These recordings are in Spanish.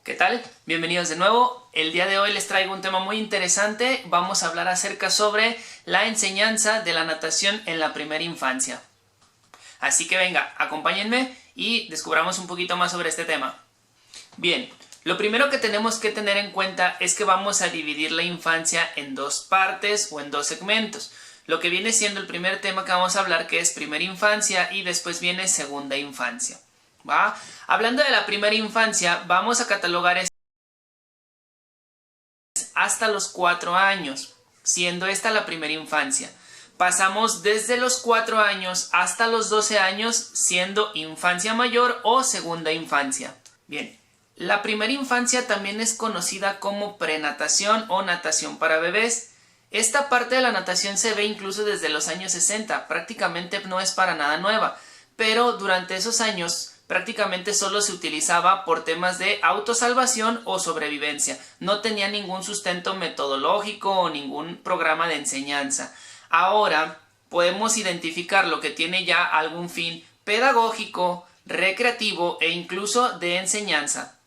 ¿Qué tal? Bienvenidos de nuevo. El día de hoy les traigo un tema muy interesante. Vamos a hablar acerca sobre la enseñanza de la natación en la primera infancia. Así que venga, acompáñenme y descubramos un poquito más sobre este tema. Bien, lo primero que tenemos que tener en cuenta es que vamos a dividir la infancia en dos partes o en dos segmentos. Lo que viene siendo el primer tema que vamos a hablar, que es primera infancia, y después viene segunda infancia. ¿Va? Hablando de la primera infancia, vamos a catalogar hasta los 4 años, siendo esta la primera infancia. Pasamos desde los 4 años hasta los 12 años, siendo infancia mayor o segunda infancia. Bien, la primera infancia también es conocida como prenatación o natación para bebés. Esta parte de la natación se ve incluso desde los años 60, prácticamente no es para nada nueva, pero durante esos años prácticamente solo se utilizaba por temas de autosalvación o sobrevivencia. No tenía ningún sustento metodológico o ningún programa de enseñanza. Ahora podemos identificar lo que tiene ya algún fin pedagógico, recreativo e incluso de enseñanza.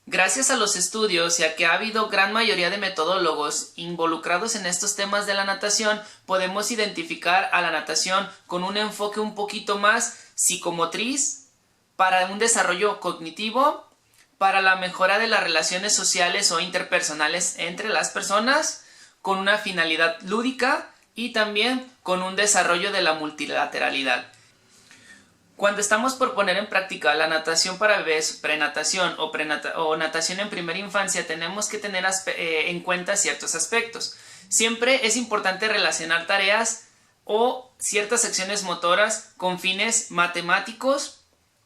Gracias a los estudios y a que ha habido gran mayoría de metodólogos involucrados en estos temas de la natación, podemos identificar a la natación con un enfoque un poquito más psicomotriz, para un desarrollo cognitivo, para la mejora de las relaciones sociales o interpersonales entre las personas, con una finalidad lúdica y también con un desarrollo de la multilateralidad. Cuando estamos por poner en práctica la natación para bebés, prenatación o natación en primera infancia, tenemos que tener en cuenta ciertos aspectos. Siempre es importante relacionar tareas o ciertas acciones motoras con fines matemáticos,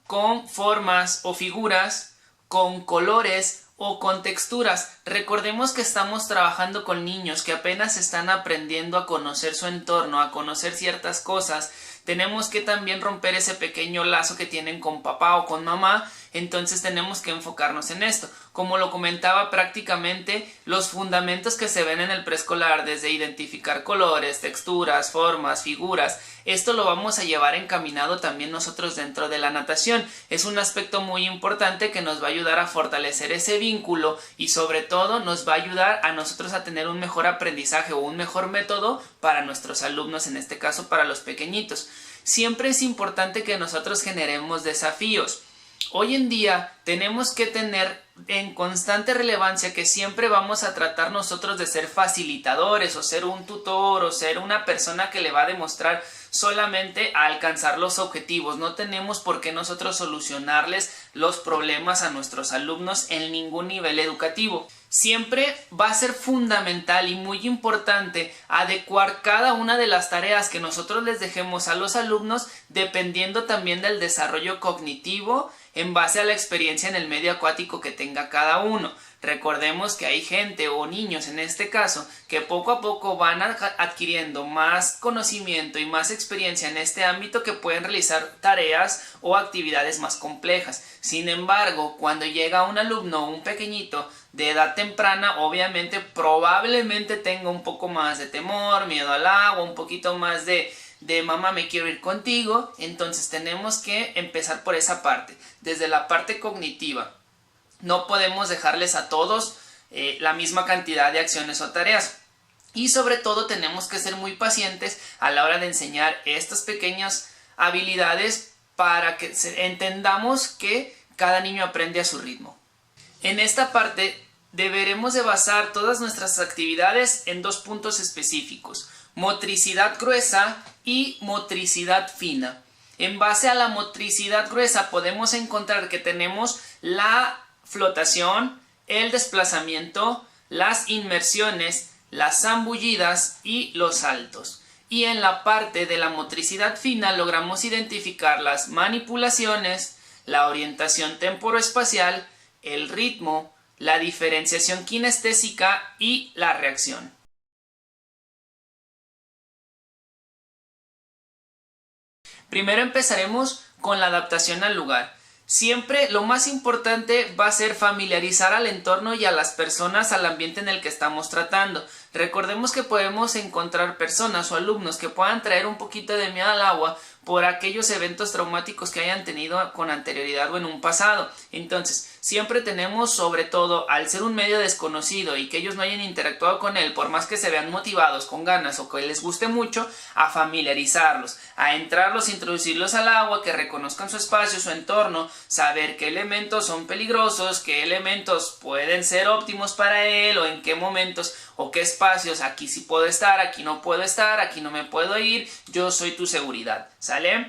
con formas o figuras, con colores o con texturas. Recordemos que estamos trabajando con niños que apenas están aprendiendo a conocer su entorno, a conocer ciertas cosas. Tenemos que también romper ese pequeño lazo que tienen con papá o con mamá, entonces tenemos que enfocarnos en esto. Como lo comentaba, prácticamente los fundamentos que se ven en el preescolar, desde identificar colores, texturas, formas, figuras, esto lo vamos a llevar encaminado también nosotros dentro de la natación. Es un aspecto muy importante que nos va a ayudar a fortalecer ese vínculo y sobre todo nos va a ayudar a nosotros a tener un mejor aprendizaje o un mejor método para nuestros alumnos, en este caso para los pequeñitos. Siempre es importante que nosotros generemos desafíos. Hoy en día tenemos que tener en constante relevancia que siempre vamos a tratar nosotros de ser facilitadores o ser un tutor o ser una persona que le va a demostrar solamente a alcanzar los objetivos. No tenemos por qué nosotros solucionarles los problemas a nuestros alumnos en ningún nivel educativo. Siempre va a ser fundamental y muy importante adecuar cada una de las tareas que nosotros les dejemos a los alumnos dependiendo también del desarrollo cognitivo en base a la experiencia en el medio acuático que tenga cada uno. Recordemos que hay gente o niños en este caso que poco a poco van adquiriendo más conocimiento y más experiencia en este ámbito que pueden realizar tareas o actividades más complejas. Sin embargo, cuando llega un alumno o un pequeñito de edad temprana, obviamente probablemente tenga un poco más de temor, miedo al agua, un poquito más de mamá me quiero ir contigo. Entonces tenemos que empezar por esa parte, desde la parte cognitiva. No podemos dejarles a todos la misma cantidad de acciones o tareas. Y sobre todo tenemos que ser muy pacientes a la hora de enseñar estas pequeñas habilidades para que entendamos que cada niño aprende a su ritmo. En esta parte deberemos de basar todas nuestras actividades en dos puntos específicos: motricidad gruesa y motricidad fina. En base a la motricidad gruesa podemos encontrar que tenemos la flotación, el desplazamiento, las inmersiones, las zambullidas y los saltos. Y en la parte de la motricidad fina logramos identificar las manipulaciones, la orientación temporoespacial, el ritmo, la diferenciación kinestésica y la reacción. Primero empezaremos con la adaptación al lugar. Siempre lo más importante va a ser familiarizar al entorno y a las personas, al ambiente en el que estamos tratando. Recordemos que podemos encontrar personas o alumnos que puedan traer un poquito de miedo al agua por aquellos eventos traumáticos que hayan tenido con anterioridad o en un pasado. Entonces, siempre tenemos, sobre todo al ser un medio desconocido y que ellos no hayan interactuado con él, por más que se vean motivados, con ganas o que les guste mucho, a familiarizarlos, a entrarlos, introducirlos al agua, que reconozcan su espacio, su entorno, saber qué elementos son peligrosos, qué elementos pueden ser óptimos para él o en qué momentos o qué espacios, aquí sí puedo estar, aquí no puedo estar, aquí no me puedo ir, yo soy tu seguridad, ¿sale?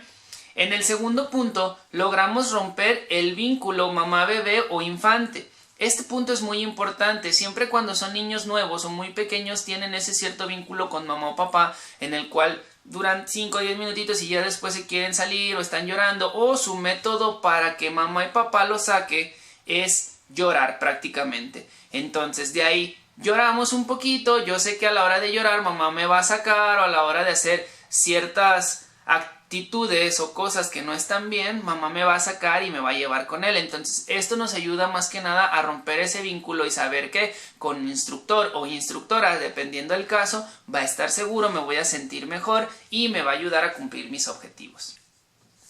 En el segundo punto, logramos romper el vínculo mamá-bebé o infante. Este punto es muy importante, siempre cuando son niños nuevos o muy pequeños tienen ese cierto vínculo con mamá o papá en el cual duran 5 o 10 minutitos y ya después se quieren salir o están llorando, o su método para que mamá y papá lo saque es llorar prácticamente. Entonces de ahí lloramos un poquito, yo sé que a la hora de llorar mamá me va a sacar, o a la hora de hacer ciertas actitudes o cosas que no están bien, mamá me va a sacar y me va a llevar con él. Entonces esto nos ayuda más que nada a romper ese vínculo y saber que con instructor o instructora, dependiendo del caso, va a estar seguro, me voy a sentir mejor y me va a ayudar a cumplir mis objetivos.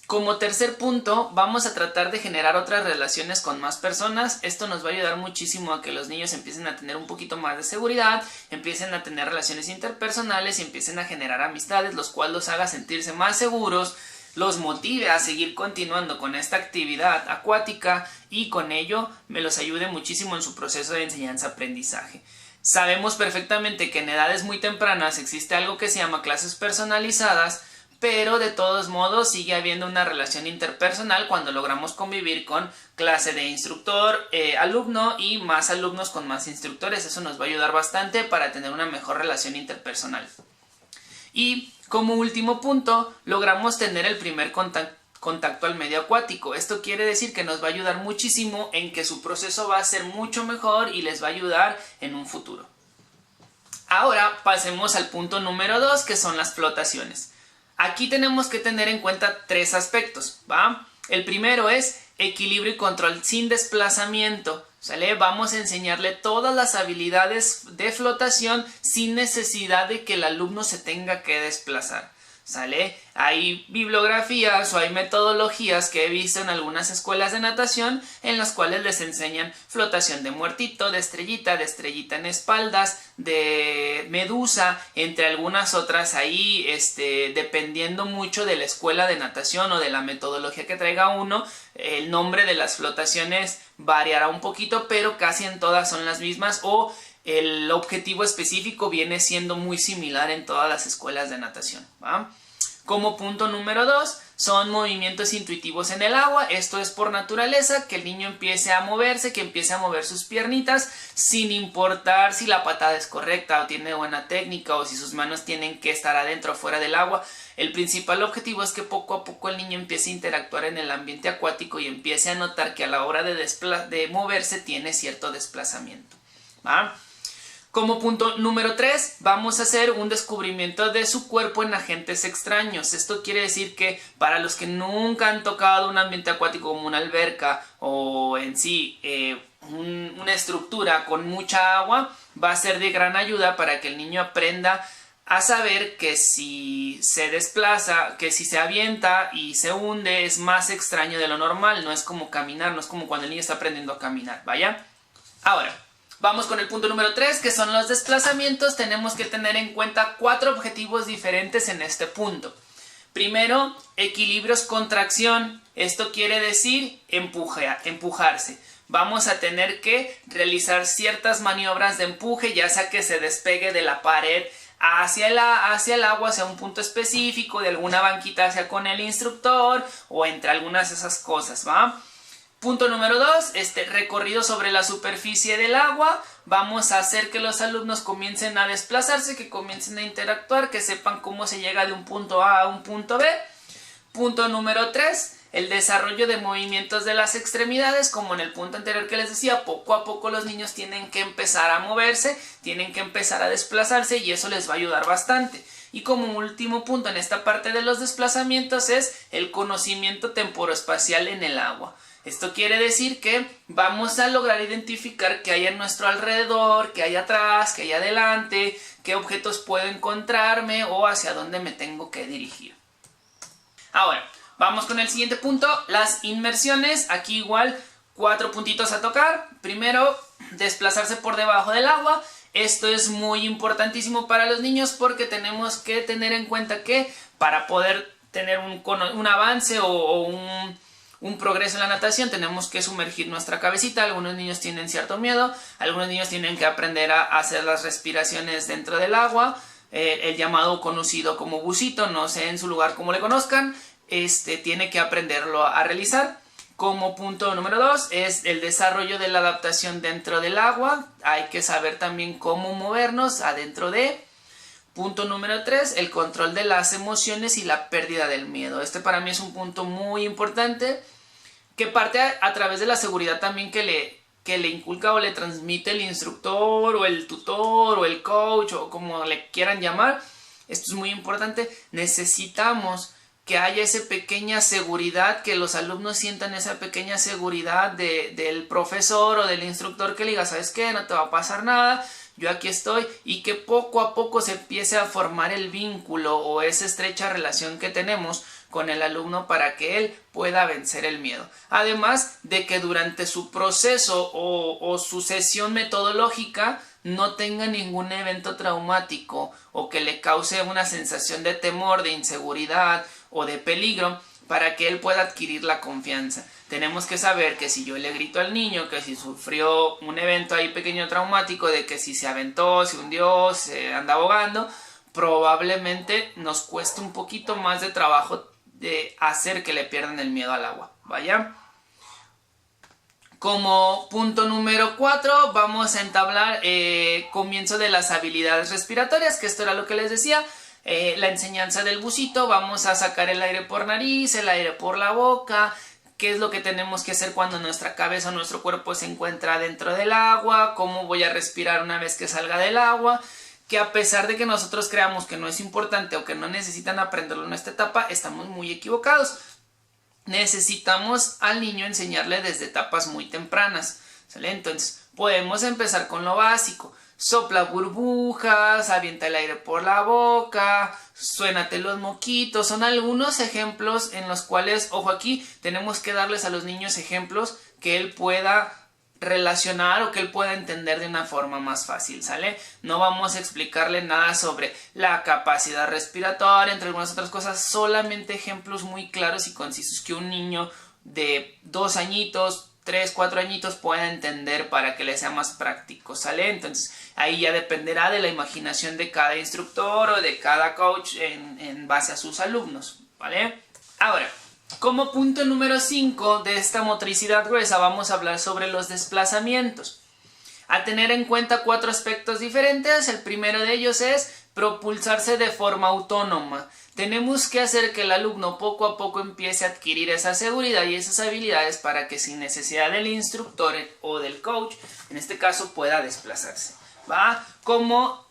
Como tercer punto, vamos a tratar de generar otras relaciones con más personas. Esto nos va a ayudar muchísimo a que los niños empiecen a tener un poquito más de seguridad, empiecen a tener relaciones interpersonales y empiecen a generar amistades, los cuales los haga sentirse más seguros, los motive a seguir continuando con esta actividad acuática y con ello me los ayude muchísimo en su proceso de enseñanza-aprendizaje. Sabemos perfectamente que en edades muy tempranas existe algo que se llama clases personalizadas, pero de todos modos sigue habiendo una relación interpersonal cuando logramos convivir con clase de instructor, alumno y más alumnos con más instructores. Eso nos va a ayudar bastante para tener una mejor relación interpersonal. Y como último punto, logramos tener el primer contacto al medio acuático. Esto quiere decir que nos va a ayudar muchísimo en que su proceso va a ser mucho mejor y les va a ayudar en un futuro. Ahora pasemos al punto número 2, que son las flotaciones. Aquí tenemos que tener en cuenta 3 aspectos, ¿va? El primero es equilibrio y control sin desplazamiento, ¿sale? Vamos a enseñarle todas las habilidades de flotación sin necesidad de que el alumno se tenga que desplazar, ¿sale? Hay bibliografías o hay metodologías que he visto en algunas escuelas de natación en las cuales les enseñan flotación de muertito, de estrellita en espaldas, de medusa, entre algunas otras ahí, dependiendo mucho de la escuela de natación o de la metodología que traiga uno, el nombre de las flotaciones variará un poquito, pero casi en todas son las mismas o el objetivo específico viene siendo muy similar en todas las escuelas de natación, ¿va? Como punto número 2, son movimientos intuitivos en el agua. Esto es por naturaleza, que el niño empiece a moverse, que empiece a mover sus piernitas, sin importar si la patada es correcta o tiene buena técnica o si sus manos tienen que estar adentro o fuera del agua. El principal objetivo es que poco a poco el niño empiece a interactuar en el ambiente acuático y empiece a notar que a la hora de moverse tiene cierto desplazamiento, ¿va? Como punto número 3, vamos a hacer un descubrimiento de su cuerpo en agentes extraños. Esto quiere decir que para los que nunca han tocado un ambiente acuático como una alberca o en sí una estructura con mucha agua, va a ser de gran ayuda para que el niño aprenda a saber que si se desplaza, que si se avienta y se hunde es más extraño de lo normal. No es como caminar, no es como cuando el niño está aprendiendo a caminar, ¿vaya? Ahora, vamos con el punto número 3, que son los desplazamientos. Tenemos que tener en cuenta 4 objetivos diferentes en este punto. Primero, equilibrios contracción. Esto quiere decir empujarse. Vamos a tener que realizar ciertas maniobras de empuje, ya sea que se despegue de la pared hacia el agua, hacia un punto específico, de alguna banquita hacia con el instructor o entre algunas de esas cosas, ¿va? Punto número 2, recorrido sobre la superficie del agua. Vamos a hacer que los alumnos comiencen a desplazarse, que comiencen a interactuar, que sepan cómo se llega de un punto A a un punto B. Punto número 3, el desarrollo de movimientos de las extremidades. Como en el punto anterior que les decía, poco a poco los niños tienen que empezar a moverse, tienen que empezar a desplazarse y eso les va a ayudar bastante. Y como último punto en esta parte de los desplazamientos es el conocimiento temporoespacial en el agua. Esto quiere decir que vamos a lograr identificar qué hay a nuestro alrededor, qué hay atrás, qué hay adelante, qué objetos puedo encontrarme o hacia dónde me tengo que dirigir. Ahora, vamos con el siguiente punto, las inmersiones. Aquí igual 4 puntitos a tocar. Primero, desplazarse por debajo del agua. Esto es muy importantísimo para los niños porque tenemos que tener en cuenta que para poder tener un avance o un progreso en la natación tenemos que sumergir nuestra cabecita. Algunos niños tienen cierto miedo, algunos niños tienen que aprender a hacer las respiraciones dentro del agua, el llamado conocido como bucito, no sé en su lugar cómo le conozcan, tiene que aprenderlo a realizar. Como punto número 2 es el desarrollo de la adaptación dentro del agua, hay que saber también cómo movernos adentro de. Punto número 3, el control de las emociones y la pérdida del miedo. Este para mí es un punto muy importante que parte a través de la seguridad también que le inculca o le transmite el instructor o el tutor o el coach o como le quieran llamar. Esto es muy importante. Necesitamos que haya esa pequeña seguridad, que los alumnos sientan esa pequeña seguridad del profesor o del instructor que le diga, ¿sabes qué? No te va a pasar nada, yo aquí estoy, y que poco a poco se empiece a formar el vínculo o esa estrecha relación que tenemos con el alumno para que él pueda vencer el miedo. Además de que durante su proceso o su sesión metodológica no tenga ningún evento traumático o que le cause una sensación de temor, de inseguridad o de peligro para que él pueda adquirir la confianza. Tenemos que saber que si yo le grito al niño que si sufrió un evento ahí pequeño traumático, de que si se aventó, se hundió, se anda ahogando, probablemente nos cueste un poquito más de trabajo de hacer que le pierdan el miedo al agua. ¿Vaya? Como punto número 4 vamos a entablar comienzo de las habilidades respiratorias, que esto era lo que les decía. La enseñanza del bucito, vamos a sacar el aire por nariz, el aire por la boca, qué es lo que tenemos que hacer cuando nuestra cabeza o nuestro cuerpo se encuentra dentro del agua, cómo voy a respirar una vez que salga del agua, que a pesar de que nosotros creamos que no es importante o que no necesitan aprenderlo en esta etapa, estamos muy equivocados. Necesitamos al niño enseñarle desde etapas muy tempranas, ¿sale? Entonces podemos empezar con lo básico. Sopla burbujas, avienta el aire por la boca, suénate los moquitos. Son algunos ejemplos en los cuales, ojo aquí, tenemos que darles a los niños ejemplos que él pueda relacionar o que él pueda entender de una forma más fácil, ¿sale? No vamos a explicarle nada sobre la capacidad respiratoria, entre algunas otras cosas, solamente ejemplos muy claros y concisos que un niño de 2 añitos, 3, 4 añitos pueda entender para que le sea más práctico, ¿sale? Entonces ahí ya dependerá de la imaginación de cada instructor o de cada coach en base a sus alumnos, ¿vale? Ahora, como punto número 5 de esta motricidad gruesa vamos a hablar sobre los desplazamientos. A tener en cuenta 4 aspectos diferentes. El primero de ellos es propulsarse de forma autónoma. Tenemos que hacer que el alumno poco a poco empiece a adquirir esa seguridad y esas habilidades para que sin necesidad del instructor o del coach, en este caso, pueda desplazarse. ¿Va? Como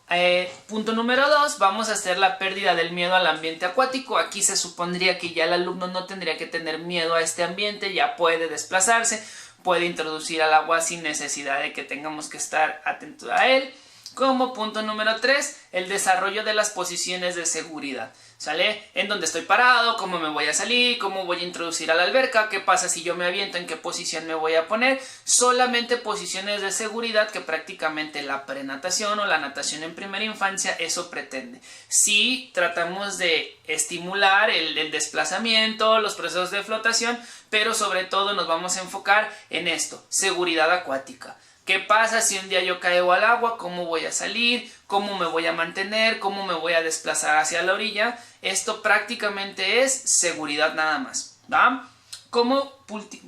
punto número 2, vamos a hacer la pérdida del miedo al ambiente acuático. Aquí se supondría que ya el alumno no tendría que tener miedo a este ambiente, ya puede desplazarse, puede introducir al agua sin necesidad de que tengamos que estar atentos a él. Como punto número 3, el desarrollo de las posiciones de seguridad. ¿Sale? En dónde estoy parado, cómo me voy a salir, cómo voy a introducir a la alberca, qué pasa si yo me aviento, en qué posición me voy a poner. Solamente posiciones de seguridad que prácticamente la prenatación o la natación en primera infancia eso pretende. Sí tratamos de estimular el desplazamiento, los procesos de flotación, pero sobre todo nos vamos a enfocar en esto, seguridad acuática. ¿Qué pasa si un día yo caigo al agua? ¿Cómo voy a salir? ¿Cómo me voy a mantener? ¿Cómo me voy a desplazar hacia la orilla? Esto prácticamente es seguridad nada más, ¿va? Como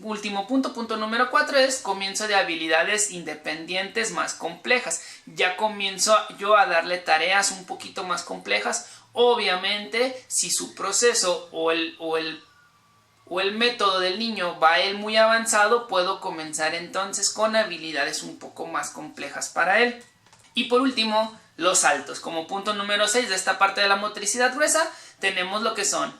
último punto, punto número 4 es comienzo de habilidades independientes más complejas. Ya comienzo yo a darle tareas un poquito más complejas. Obviamente, si su proceso o el método del niño va él muy avanzado, puedo comenzar entonces con habilidades un poco más complejas para él. Y por último, los saltos. Como punto número 6 de esta parte de la motricidad gruesa, tenemos lo que son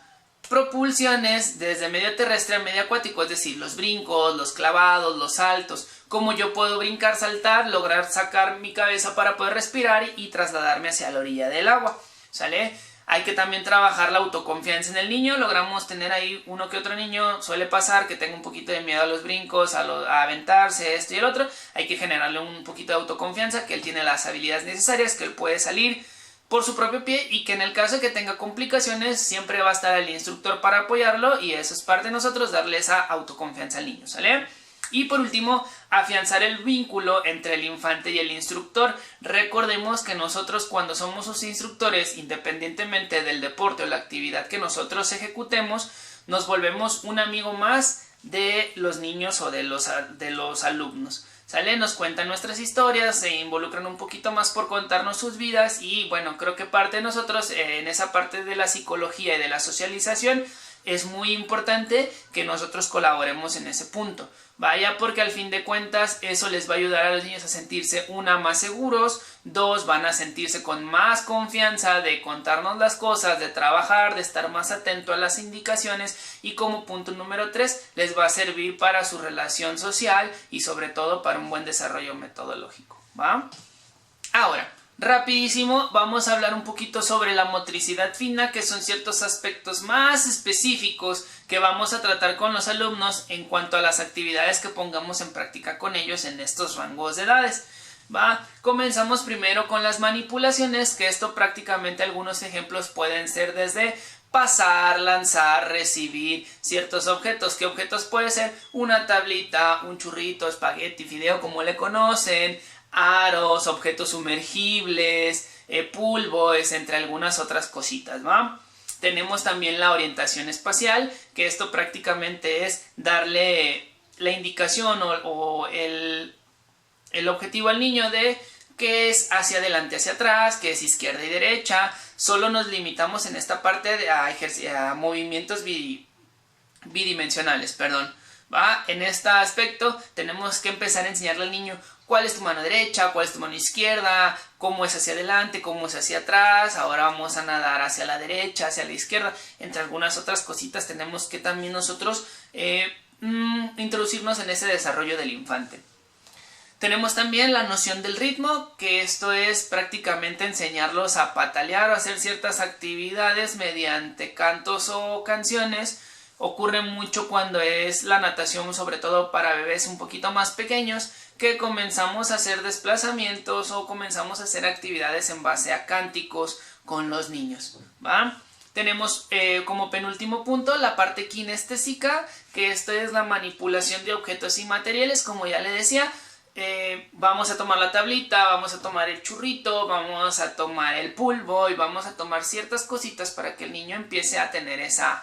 propulsiones desde medio terrestre a medio acuático, es decir, los brincos, los clavados, los saltos. Cómo yo puedo brincar, saltar, lograr sacar mi cabeza para poder respirar y trasladarme hacia la orilla del agua, ¿sale? Hay que también trabajar la autoconfianza en el niño. Logramos tener ahí uno que otro niño, suele pasar que tenga un poquito de miedo a los brincos, a aventarse, esto y el otro. Hay que generarle un poquito de autoconfianza, que él tiene las habilidades necesarias, que él puede salir por su propio pie y que en el caso de que tenga complicaciones siempre va a estar el instructor para apoyarlo, y eso es parte de nosotros, darle esa autoconfianza al niño, ¿sale? Y por último, afianzar el vínculo entre el infante y el instructor. Recordemos que nosotros, cuando somos sus instructores, independientemente del deporte o la actividad que nosotros ejecutemos, nos volvemos un amigo más de los niños o de los alumnos, ¿sale? Nos cuentan nuestras historias, se involucran un poquito más por contarnos sus vidas, y bueno, creo que parte de nosotros, en esa parte de la psicología y de la socialización, es muy importante que nosotros colaboremos en ese punto. Vaya, porque al fin de cuentas eso les va a ayudar a los niños a sentirse, una, más seguros, dos, van a sentirse con más confianza de contarnos las cosas, de trabajar, de estar más atento a las indicaciones, y como punto número 3, les va a servir para su relación social y sobre todo para un buen desarrollo metodológico, ¿va? Ahora, rapidísimo, vamos a hablar un poquito sobre la motricidad fina, que son ciertos aspectos más específicos que vamos a tratar con los alumnos en cuanto a las actividades que pongamos en práctica con ellos en estos rangos de edades. ¿Va? Comenzamos primero con las manipulaciones, que esto prácticamente algunos ejemplos pueden ser desde pasar, lanzar, recibir ciertos objetos. ¿Qué objetos puede ser? Una tablita, un churrito, espagueti, fideo, como le conocen, aros, objetos sumergibles, pulvos, entre algunas otras cositas, ¿va? Tenemos también la orientación espacial, que esto prácticamente es darle la indicación o el objetivo al niño de qué es hacia adelante, hacia atrás, qué es izquierda y derecha. Solo nos limitamos en esta parte a movimientos bidimensionales, perdón. ¿Va? En este aspecto tenemos que empezar a enseñarle al niño cuál es tu mano derecha, cuál es tu mano izquierda, cómo es hacia adelante, cómo es hacia atrás. Ahora vamos a nadar hacia la derecha, hacia la izquierda, entre algunas otras cositas. Tenemos que también nosotros introducirnos en ese desarrollo del infante. Tenemos también la noción del ritmo, que esto es prácticamente enseñarlos a patalear o hacer ciertas actividades mediante cantos o canciones. Ocurre mucho cuando es la natación, sobre todo para bebés un poquito más pequeños, que comenzamos a hacer desplazamientos o comenzamos a hacer actividades en base a cánticos con los niños, ¿va? Tenemos como penúltimo punto la parte kinestésica, que esto es la manipulación de objetos y materiales, como ya le decía. Vamos a tomar la tablita, vamos a tomar el churrito, vamos a tomar el pulvo y vamos a tomar ciertas cositas para que el niño empiece a tener esa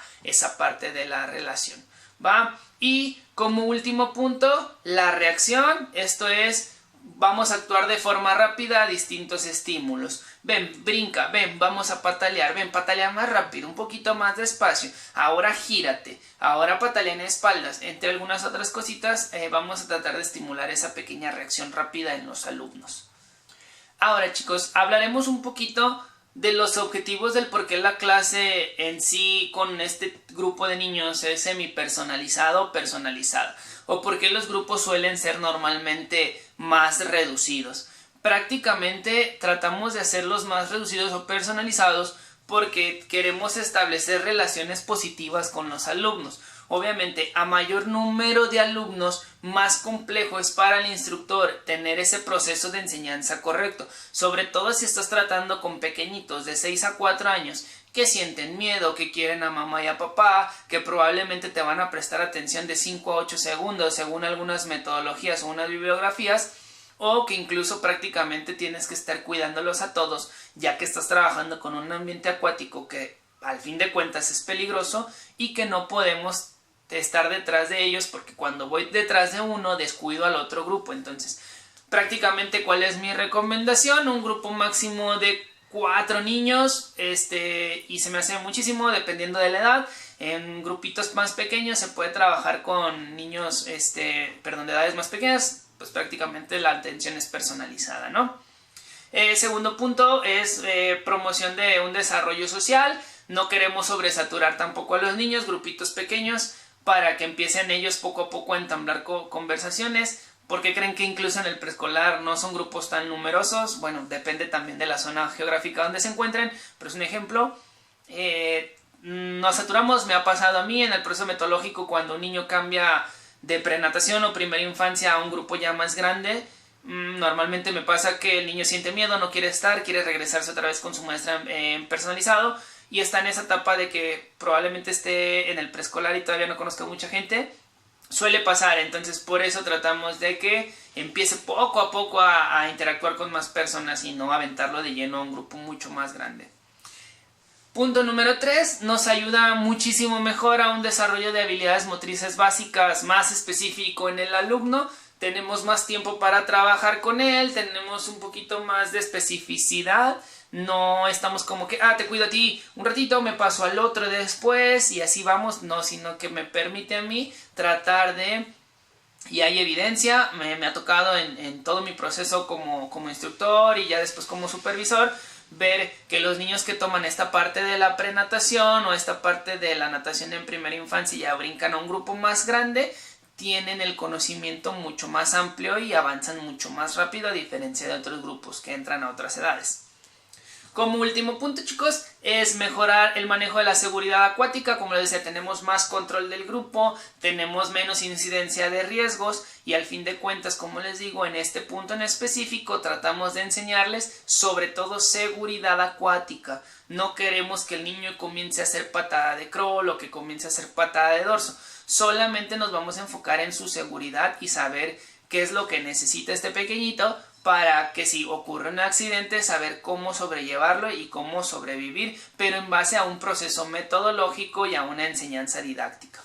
parte de la relación, ¿va? Y como último punto, la reacción. Esto es, vamos a actuar de forma rápida a distintos estímulos. Ven, brinca, ven, vamos a patalear, ven, patalea más rápido, un poquito más despacio, ahora gírate, ahora patalea en espaldas, entre algunas otras cositas. Vamos a tratar de estimular esa pequeña reacción rápida en los alumnos. Ahora, chicos, hablaremos un poquito de los objetivos del por qué la clase en sí con este grupo de niños es semipersonalizado o personalizada, o por qué los grupos suelen ser normalmente más reducidos. Prácticamente tratamos de hacerlos más reducidos o personalizados porque queremos establecer relaciones positivas con los alumnos. Obviamente, a mayor número de alumnos, más complejo es para el instructor tener ese proceso de enseñanza correcto, sobre todo si estás tratando con pequeñitos de 6 a 4 años que sienten miedo, que quieren a mamá y a papá, que probablemente te van a prestar atención de 5 a 8 segundos según algunas metodologías o unas bibliografías, o que incluso prácticamente tienes que estar cuidándolos a todos, ya que estás trabajando con un ambiente acuático que al fin de cuentas es peligroso y que no podemos estar detrás de ellos, porque cuando voy detrás de uno descuido al otro grupo. Entonces, prácticamente, ¿cuál es mi recomendación? Un grupo máximo de 4 niños, y se me hace muchísimo dependiendo de la edad. En grupitos más pequeños se puede trabajar con niños, de edades más pequeñas, pues prácticamente la atención es personalizada, ¿no? Segundo punto es promoción de un desarrollo social. No queremos sobresaturar tampoco a los niños, grupitos pequeños, para que empiecen ellos poco a poco a entablar conversaciones. ¿Porque creen que incluso en el preescolar no son grupos tan numerosos? Bueno, depende también de la zona geográfica donde se encuentren, pero es un ejemplo. nos saturamos, me ha pasado a mí en el proceso metodológico cuando un niño cambia de prenatación o primera infancia a un grupo ya más grande. Normalmente me pasa que el niño siente miedo, no quiere estar, quiere regresarse otra vez con su maestra personalizado y está en esa etapa de que probablemente esté en el preescolar y todavía no conozca mucha gente. Suele pasar, entonces por eso tratamos de que empiece poco a poco a interactuar con más personas y no aventarlo de lleno a un grupo mucho más grande. Punto número 3, nos ayuda muchísimo mejor a un desarrollo de habilidades motrices básicas más específico en el alumno. Tenemos más tiempo para trabajar con él, tenemos un poquito más de especificidad. No estamos como que, te cuido a ti un ratito, me paso al otro después y así vamos. No, sino que me permite a mí tratar de, y hay evidencia, me ha tocado en todo mi proceso como instructor y ya después como supervisor, ver que los niños que toman esta parte de la prenatación o esta parte de la natación en primera infancia y ya brincan a un grupo más grande, tienen el conocimiento mucho más amplio y avanzan mucho más rápido a diferencia de otros grupos que entran a otras edades. Como último punto, chicos, es mejorar el manejo de la seguridad acuática. Como les decía, tenemos más control del grupo, tenemos menos incidencia de riesgos y al fin de cuentas, como les digo, en este punto en específico tratamos de enseñarles sobre todo seguridad acuática. No queremos que el niño comience a hacer patada de crawl o que comience a hacer patada de dorso. Solamente nos vamos a enfocar en su seguridad y saber qué es lo que necesita este pequeñito para que si ocurre un accidente saber cómo sobrellevarlo y cómo sobrevivir, pero en base a un proceso metodológico y a una enseñanza didáctica.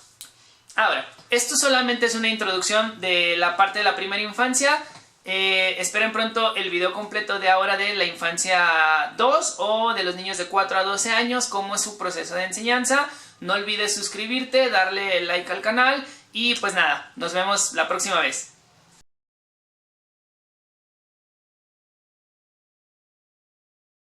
Ahora, esto solamente es una introducción de la parte de la primera infancia. Esperen pronto el video completo de ahora de la infancia 2 o de los niños de 4 a 12 años, cómo es su proceso de enseñanza. No olvides suscribirte, darle like al canal y pues nada, nos vemos la próxima vez.